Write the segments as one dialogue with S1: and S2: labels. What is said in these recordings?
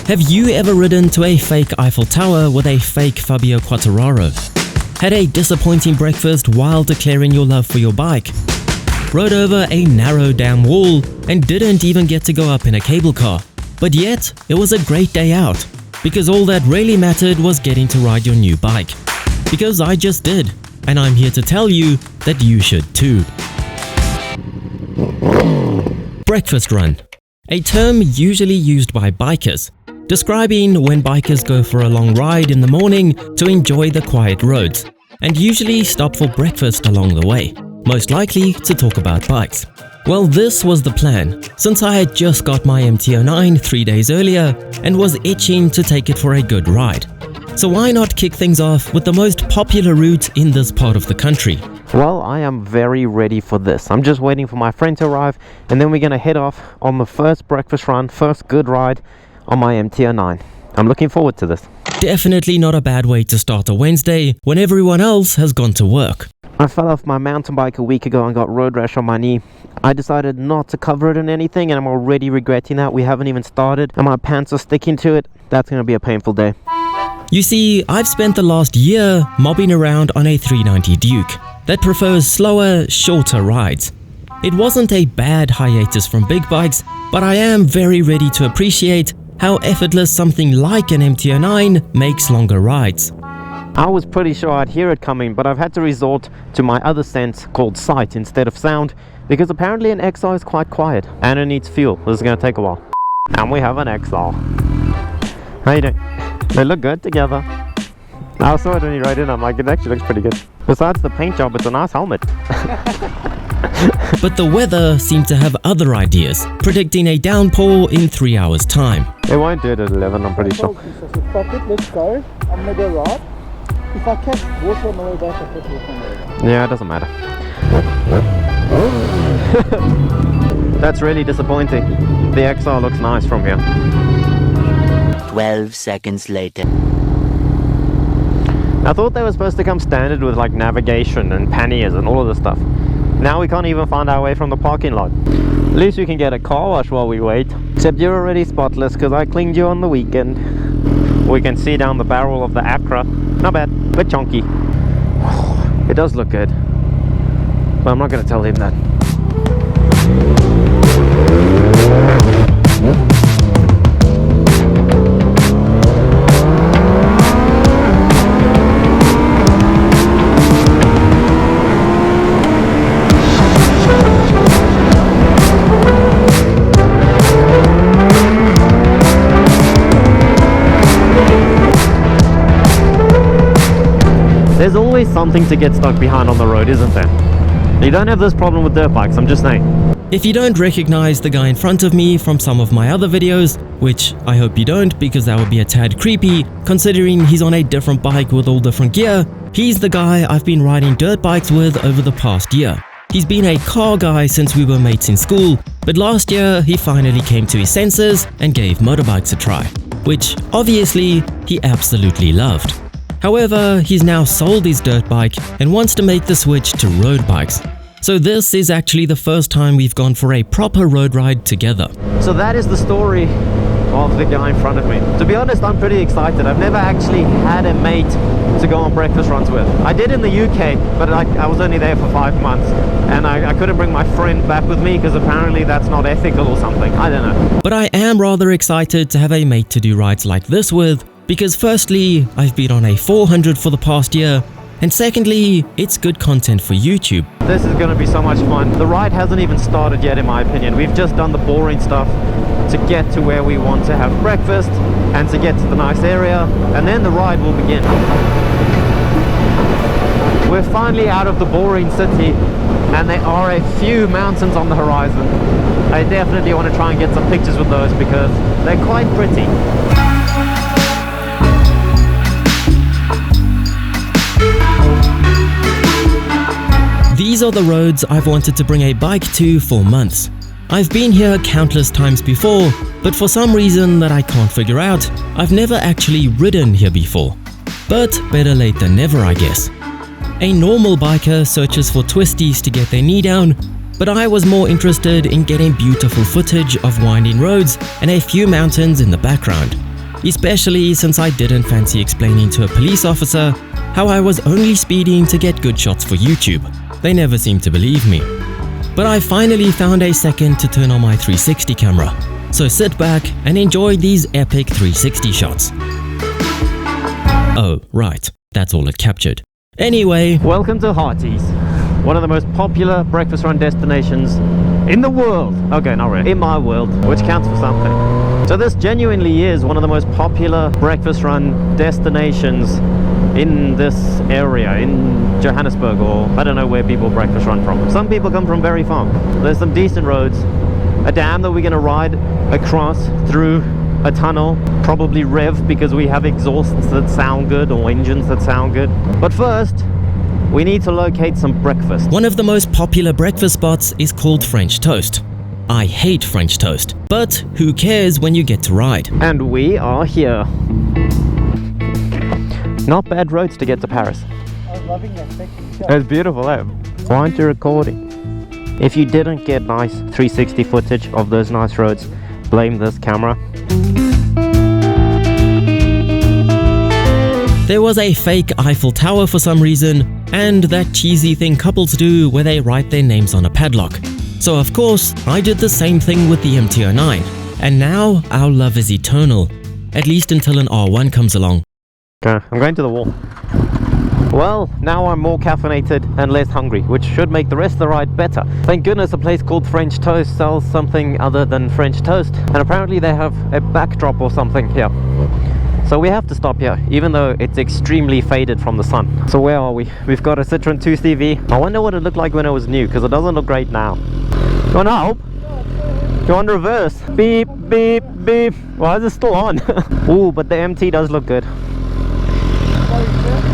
S1: Have you ever ridden to a fake Eiffel Tower with a fake Fabio Quartararo? Had a disappointing breakfast while declaring your love for your bike? Rode over a narrow damn wall and didn't even get to go up in a cable car? But yet, it was a great day out, because all that really mattered was getting to ride your new bike. Because I just did, and I'm here to tell you that you should too. Breakfast run, a term usually used by bikers, describing when bikers go for a long ride in the morning to enjoy the quiet roads, and usually stop for breakfast along the way, most likely to talk about bikes. Well, this was the plan, since I had just got my MT-09 3 days earlier and was itching to take it for a good ride. So why not kick things off with the most popular route in this part of the country?
S2: Well, I am very ready for this. I'm just waiting for my friend to arrive, and then we're gonna head off on the first breakfast run, first good ride on my MT-09. I'm looking forward to this.
S1: Definitely not a bad way to start a Wednesday when everyone else has gone to work.
S2: I fell off my mountain bike a week ago and got road rash on my knee. I decided not to cover it in anything, and I'm already regretting that. We haven't even started and my pants are sticking to it. That's gonna be a painful day.
S1: You see, I've spent the last year mobbing around on a 390 Duke that prefers slower, shorter rides. It wasn't a bad hiatus from big bikes, but I am very ready to appreciate how effortless something like an MT-09 makes longer rides.
S2: I was pretty sure I'd hear it coming, but I've had to resort to my other sense called sight instead of sound, because apparently an XR is quite quiet and it needs fuel. This is going to take a while. And we have an XR. How you doing? They look good together. I saw it when you rode in, I'm like, it actually looks pretty good. Besides the paint job, it's a nice helmet.
S1: But the weather seemed to have other ideas, predicting a downpour in 3 hours' time.
S2: It won't do it at 11, I'm pretty sure.
S3: Fuck it, let's go. I'm gonna go right. If I catch water on the way back, I'll put water on the way back.
S2: Yeah, it doesn't matter. That's really disappointing. The XR looks nice from here.
S4: 12 seconds later.
S2: I thought they were supposed to come standard with like navigation and panniers and all of this stuff. Now we can't even find our way from the parking lot. At least we can get a car wash while we wait. Except you're already spotless because I cleaned you on the weekend. We can see down the barrel of the Acura. Not bad, bit chunky. It does look good. But I'm not going to tell him that. There's always something to get stuck behind on the road, isn't there? You don't have this problem with dirt bikes, I'm just saying.
S1: If you don't recognize the guy in front of me from some of my other videos, which I hope you don't because that would be a tad creepy considering he's on a different bike with all different gear, he's the guy I've been riding dirt bikes with over the past year. He's been a car guy since we were mates in school, but last year he finally came to his senses and gave motorbikes a try, which obviously he absolutely loved. However, he's now sold his dirt bike and wants to make the switch to road bikes. So this is actually the first time we've gone for a proper road ride together.
S2: So that is the story of the guy in front of me. To be honest, I'm pretty excited. I've never actually had a mate to go on breakfast runs with. I did in the UK, but I was only there for 5 months. And I couldn't bring my friend back with me because apparently that's not ethical or something. I don't know.
S1: But I am rather excited to have a mate to do rides like this with, because firstly, I've been on a 400 for the past year, and secondly, it's good content for YouTube.
S2: This is going to be so much fun. The ride hasn't even started yet in my opinion. We've just done the boring stuff to get to where we want to have breakfast and to get to the nice area, and then the ride will begin. We're finally out of the boring city and there are a few mountains on the horizon. I definitely want to try and get some pictures with those because they're quite pretty.
S1: These are the roads I've wanted to bring a bike to for months. I've been here countless times before, but for some reason that I can't figure out, I've never actually ridden here before. But better late than never, I guess. A normal biker searches for twisties to get their knee down, but I was more interested in getting beautiful footage of winding roads and a few mountains in the background. especially since I didn't fancy explaining to a police officer how I was only speeding to get good shots for YouTube. They never seemed to believe me. But I finally found a second to turn on my 360 camera. So sit back and enjoy these epic 360 shots. Oh, right, that's all it captured. Anyway,
S2: welcome to Hearties, one of the most popular breakfast run destinations in the world. Okay, not really, in my world, which counts for something. So this genuinely is one of the most popular breakfast run destinations in this area, in Johannesburg, or I don't know where people breakfast run from. Some people come from very far. There's some decent roads, a dam that we're going to ride across through a tunnel, probably rev because we have exhausts that sound good or engines that sound good. But first, we need to locate some breakfast.
S1: One of the most popular breakfast spots is called French Toast. I hate French toast, but who cares when you get to ride?
S2: And we are here. Not bad roads to get to Paris.
S3: I was loving that section.
S2: It's beautiful, eh? Why aren't you recording? If you didn't get nice 360 footage of those nice roads, blame this camera.
S1: There was a fake Eiffel Tower for some reason, and that cheesy thing couples do where they write their names on a padlock. So of course, I did the same thing with the MT-09, and now our love is eternal, at least until an R1 comes along.
S2: Okay, I'm going to the wall. Well, now I'm more caffeinated and less hungry, which should make the rest of the ride better. Thank goodness a place called French Toast sells something other than French toast, and apparently they have a backdrop or something here. So we have to stop here, even though it's extremely faded from the sun. So where are we? We've got a Citroen 2CV. I wonder what it looked like when it was new, because it doesn't look great now. You want to help? Go on reverse. Beep, beep, beep. Why is it still on? Ooh, but the MT does look good.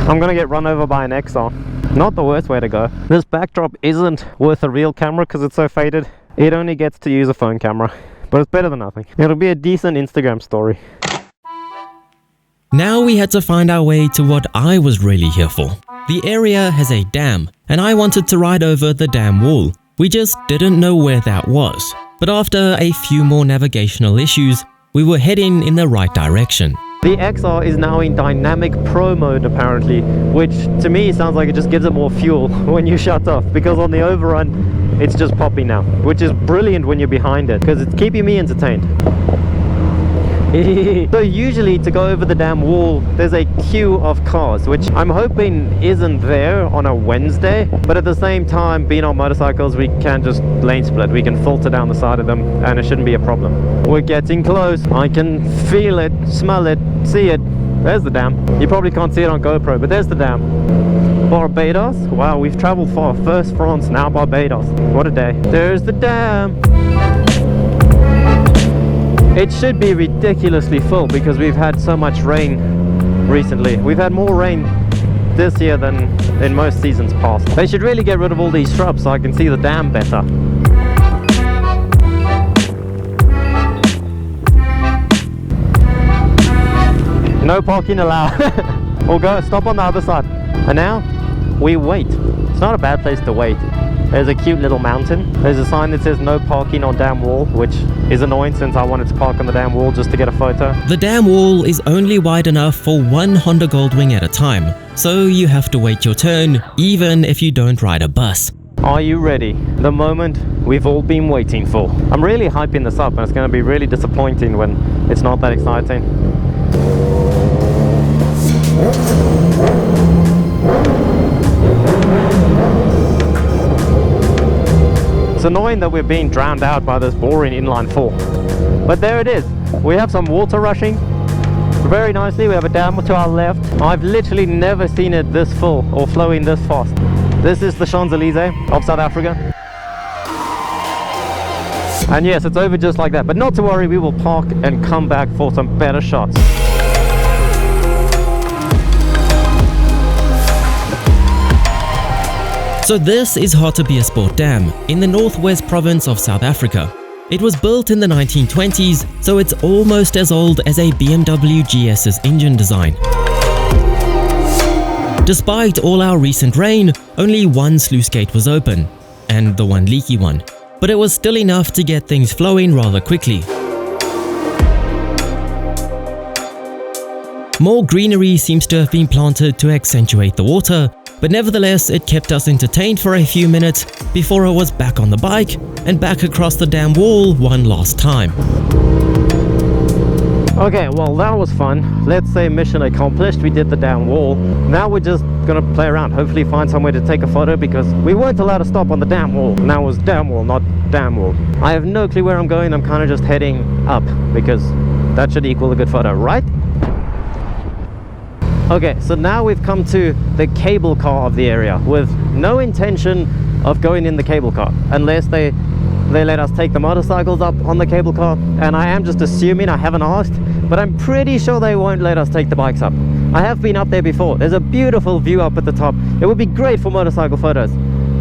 S2: I'm gonna get run over by an XR. Not the worst way to go. This backdrop isn't worth a real camera because it's so faded. It only gets to use a phone camera, but it's better than nothing. It'll be a decent Instagram story.
S1: Now we had to find our way to what I was really here for. The area has a dam, and I wanted to ride over the dam wall. We just didn't know where that was. But after a few more navigational issues, we were heading in the right direction.
S2: The XR is now in dynamic pro mode apparently, which to me sounds like it just gives it more fuel when you shut off, because on the overrun it's just popping now, which is brilliant when you're behind it because it's keeping me entertained. So usually to go over the damn wall there's a queue of cars, which I'm hoping isn't there on a Wednesday, but at the same time, being on motorcycles, we can just lane split. We can filter down the side of them and it shouldn't be a problem. We're getting close. I can feel it, smell it, see it. There's the dam. You probably can't see it on GoPro, but there's the dam. Barbados? Wow, we've traveled far. First France, now Barbados. What a day. There's the dam. It should be ridiculously full because we've had so much rain recently. We've had more rain this year than in most seasons past. They should really get rid of all these shrubs so I can see the dam better. No parking allowed. We'll go stop on the other side. And now we wait. It's not a bad place to wait. There's a cute little mountain. There's a sign that says no parking on dam wall, which is annoying since I wanted to park on the dam wall just to get a photo.
S1: The dam wall is only wide enough for one Honda Goldwing at a time, so you have to wait your turn, even if you don't ride a bus.
S2: Are you ready? The moment we've all been waiting for. I'm really hyping this up and it's going to be really disappointing when it's not that exciting. It's annoying that we're being drowned out by this boring inline 4. But there it is. We have some water rushing very nicely. We have a dam to our left. I've literally never seen it this full or flowing this fast. This is the Champs-Élysées of South Africa. And yes, it's over just like that. But not to worry, we will park and come back for some better shots.
S1: So this is Hartbeespoort Dam in the northwest province of South Africa. It was built in the 1920s, so it's almost as old as a BMW GS's engine design. Despite all our recent rain, only one sluice gate was open, and the one leaky one, but it was still enough to get things flowing rather quickly. More greenery seems to have been planted to accentuate the water, but nevertheless it kept us entertained for a few minutes before I was back on the bike and back across the damn wall one last time.
S2: Okay, well that was fun. Let's say mission accomplished. We did the damn wall. Now we're just gonna play around, hopefully find somewhere to take a photo, because we weren't allowed to stop on the damn wall. Now it was damn wall, not damn wall. I have no clue where I'm going. I'm kind of just heading up because that should equal a good photo, right? Okay, so now we've come to the cable car of the area with no intention of going in the cable car unless they let us take the motorcycles up on the cable car, and I am just assuming, I haven't asked, but I'm pretty sure they won't let us take the bikes up. I have been up there before. There's a beautiful view up at the top. It would be great for motorcycle photos,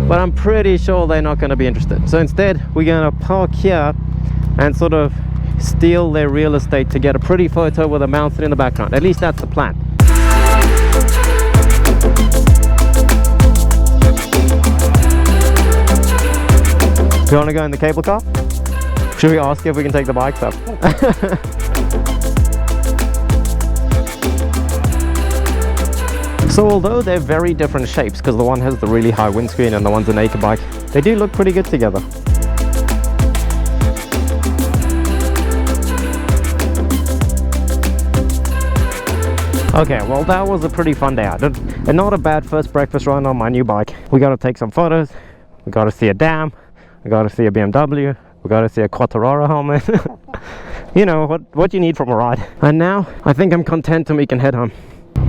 S2: but I'm pretty sure they're not going to be interested. So instead we're going to park here and sort of steal their real estate to get a pretty photo with a mountain in the background. At least that's the plan. Do you want to go in the cable car? Should we ask if we can take the bikes up? So although they're very different shapes, because the one has the really high windscreen and the one's a naked bike, they do look pretty good together. Okay, well that was a pretty fun day out, and not a bad first breakfast run on my new bike. We got to take some photos, we got to see a dam, we got to see a BMW, we got to see a Quattararo helmet. You know, what you need from a ride. And now I think I'm content and we can head home.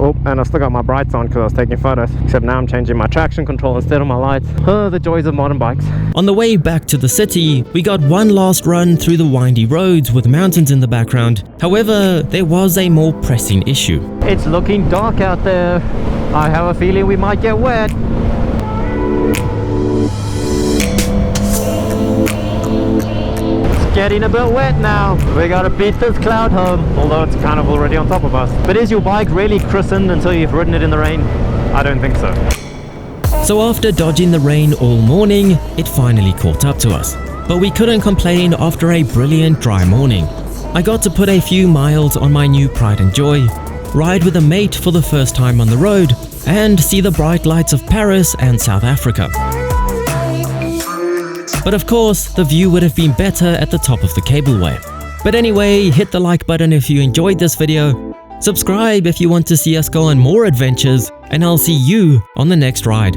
S2: Oh, and I still got my brights on because I was taking photos, except now I'm changing my traction control instead of my lights. Oh, the joys of modern bikes.
S1: On the way back to the city, we got one last run through the windy roads with mountains in the background. However, there was a more pressing issue.
S2: It's looking dark out there. I have a feeling we might get wet. Getting a bit wet now. We gotta beat this cloud home, although it's kind of already on top of us. But is your bike really christened until you've ridden it in the rain? I don't think so.
S1: So after dodging the rain all morning, it finally caught up to us. But we couldn't complain after a brilliant dry morning. I got to put a few miles on my new Pride and Joy, ride with a mate for the first time on the road, and see the bright lights of Paris and South Africa. But of course, the view would have been better at the top of the cableway. But anyway, hit the like button if you enjoyed this video, subscribe if you want to see us go on more adventures, and I'll see you on the next ride.